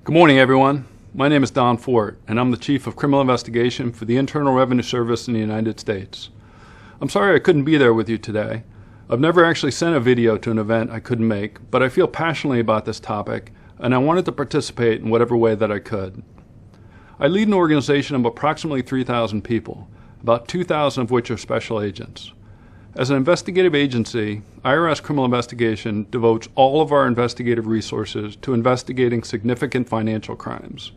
Good morning, everyone. My name is Don Fort, and I'm the Chief of Criminal Investigation for the Internal Revenue Service in the United States. I'm sorry I couldn't be there with you today. I've never actually sent a video to an event I couldn't make, but I feel passionately about this topic, and I wanted to participate in whatever way that I could. I lead an organization of approximately 3,000 people, about 2,000 of which are special agents. As an investigative agency, IRS Criminal Investigation devotes all of our investigative resources to investigating significant financial crimes.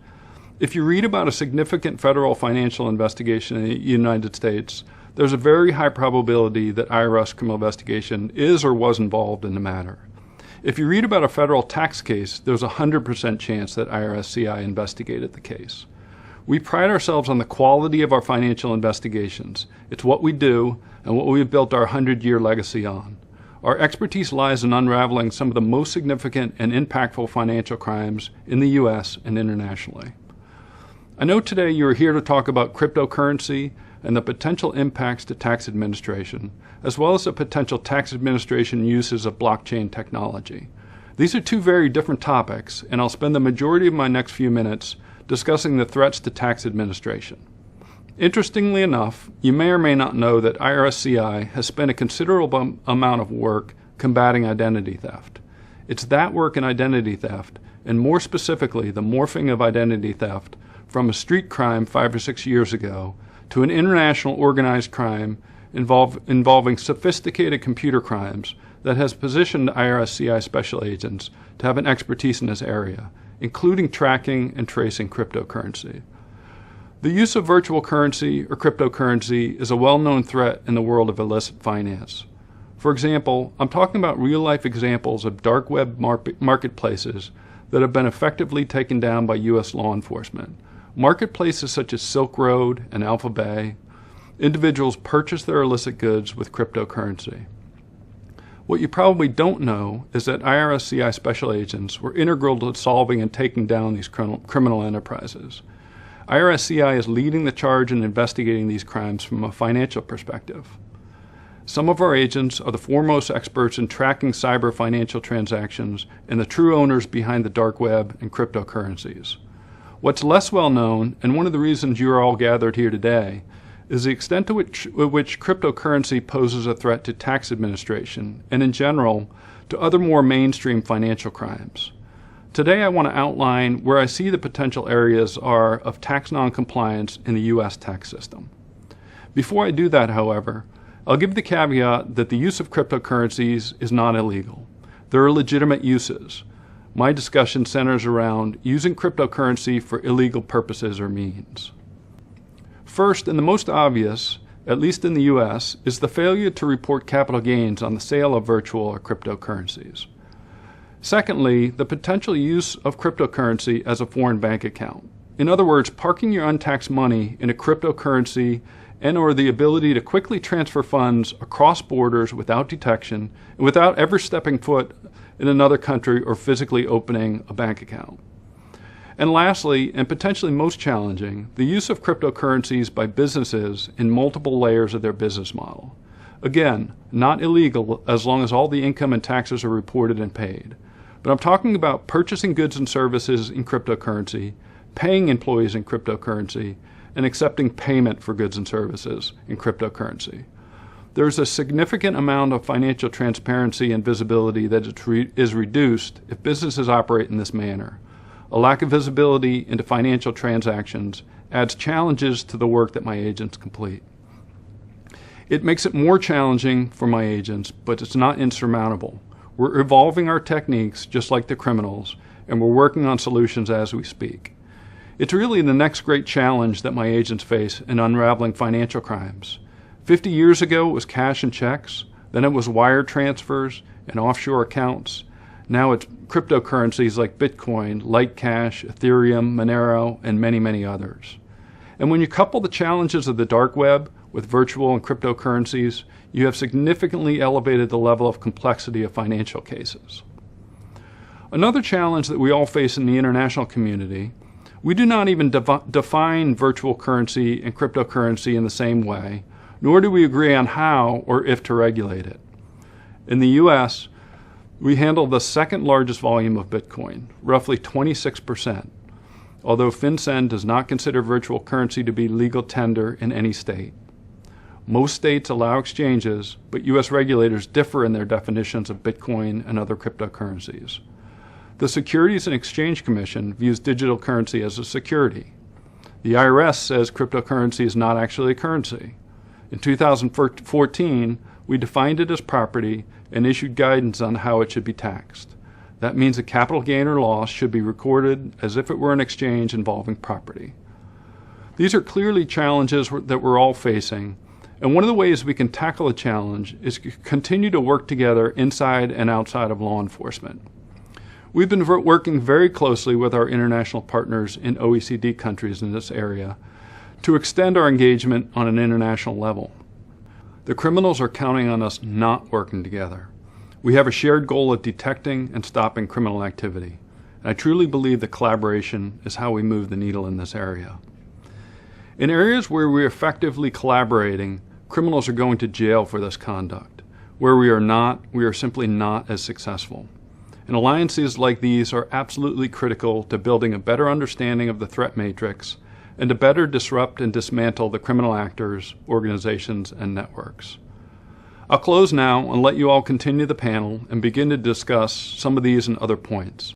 If you read about a significant federal financial investigation in the United States, there's a very high probability that IRS Criminal Investigation is or was involved in the matter. If you read about a federal tax case, there's a 100% chance that IRS CI investigated the case. We pride ourselves on the quality of our financial investigations. It's what we do and what we've built our 100-year legacy on. Our expertise lies in unraveling some of the most significant and impactful financial crimes in the U.S. and internationally. I know today you are here to talk about cryptocurrency and the potential impacts to tax administration, as well as the potential tax administration uses of blockchain technology. These are two very different topics, and I'll spend the majority of my next few minutes discussing the threats to tax administration. Interestingly enough, you may or may not know that IRS CI has spent a considerable amount of work combating identity theft. It's that work in identity theft, and more specifically the morphing of identity theft from a street crime 5 or 6 years ago to an international organized crime involving sophisticated computer crimes that has positioned IRS CI special agents to have an expertise in this area, including tracking and tracing cryptocurrency. The use of virtual currency or cryptocurrency is a well-known threat in the world of illicit finance. For example, I'm talking about real-life examples of dark web marketplaces that have been effectively taken down by U.S. law enforcement. Marketplaces such as Silk Road and Alpha Bay, individuals purchase their illicit goods with cryptocurrency. What you probably don't know is that IRS CI special agents were integral to solving and taking down these criminal enterprises. IRS CI is leading the charge in investigating these crimes from a financial perspective. Some of our agents are the foremost experts in tracking cyber financial transactions and the true owners behind the dark web and cryptocurrencies. What's less well known, and one of the reasons you are all gathered here today, is the extent to which cryptocurrency poses a threat to tax administration and in general to other more mainstream financial crimes. Today I want to outline where I see the potential areas are of tax non-compliance in the U.S. tax system. Before I do that, however, I'll give the caveat that the use of cryptocurrencies is not illegal. There are legitimate uses. My discussion centers around using cryptocurrency for illegal purposes or means. First, and the most obvious, at least in the U.S., is the failure to report capital gains on the sale of virtual or cryptocurrencies. Secondly, the potential use of cryptocurrency as a foreign bank account. In other words, parking your untaxed money in a cryptocurrency and/or the ability to quickly transfer funds across borders without detection and without ever stepping foot in another country or physically opening a bank account. And lastly, and potentially most challenging, the use of cryptocurrencies by businesses in multiple layers of their business model. Again, not illegal as long as all the income and taxes are reported and paid. But I'm talking about purchasing goods and services in cryptocurrency, paying employees in cryptocurrency, and accepting payment for goods and services in cryptocurrency. There's a significant amount of financial transparency and visibility that is reduced if businesses operate in this manner. A lack of visibility into financial transactions adds challenges to the work that my agents complete. It makes it more challenging for my agents, but it's not insurmountable. We're evolving our techniques just like the criminals, and we're working on solutions as we speak. It's really the next great challenge that my agents face in unraveling financial crimes. 50 years ago, it was cash and checks. Then it was wire transfers and offshore accounts. Now it's cryptocurrencies like Bitcoin, Litecash, Ethereum, Monero, and many, many others. And when you couple the challenges of the dark web with virtual and cryptocurrencies, you have significantly elevated the level of complexity of financial cases. Another challenge that we all face in the international community, we do not even define virtual currency and cryptocurrency in the same way, nor do we agree on how or if to regulate it. In the U.S., We handle the second largest volume of Bitcoin, roughly 26%, although FinCEN does not consider virtual currency to be legal tender in any state. Most states allow exchanges, but U.S. regulators differ in their definitions of Bitcoin and other cryptocurrencies. The Securities and Exchange Commission views digital currency as a security. The IRS says cryptocurrency is not actually a currency. In 2014, we defined it as property and issued guidance on how it should be taxed. That means a capital gain or loss should be recorded as if it were an exchange involving property. These are clearly challenges that we're all facing, and one of the ways we can tackle a challenge is to continue to work together inside and outside of law enforcement. We've been working very closely with our international partners in OECD countries in this area to extend our engagement on an international level. The criminals are counting on us not working together. We have a shared goal of detecting and stopping criminal activity. And I truly believe that collaboration is how we move the needle in this area. In areas where we're effectively collaborating, criminals are going to jail for this conduct. Where we are not, we are simply not as successful. And alliances like these are absolutely critical to building a better understanding of the threat matrix and to better disrupt and dismantle the criminal actors, organizations, and networks. I'll close now and let you all continue the panel and begin to discuss some of these and other points.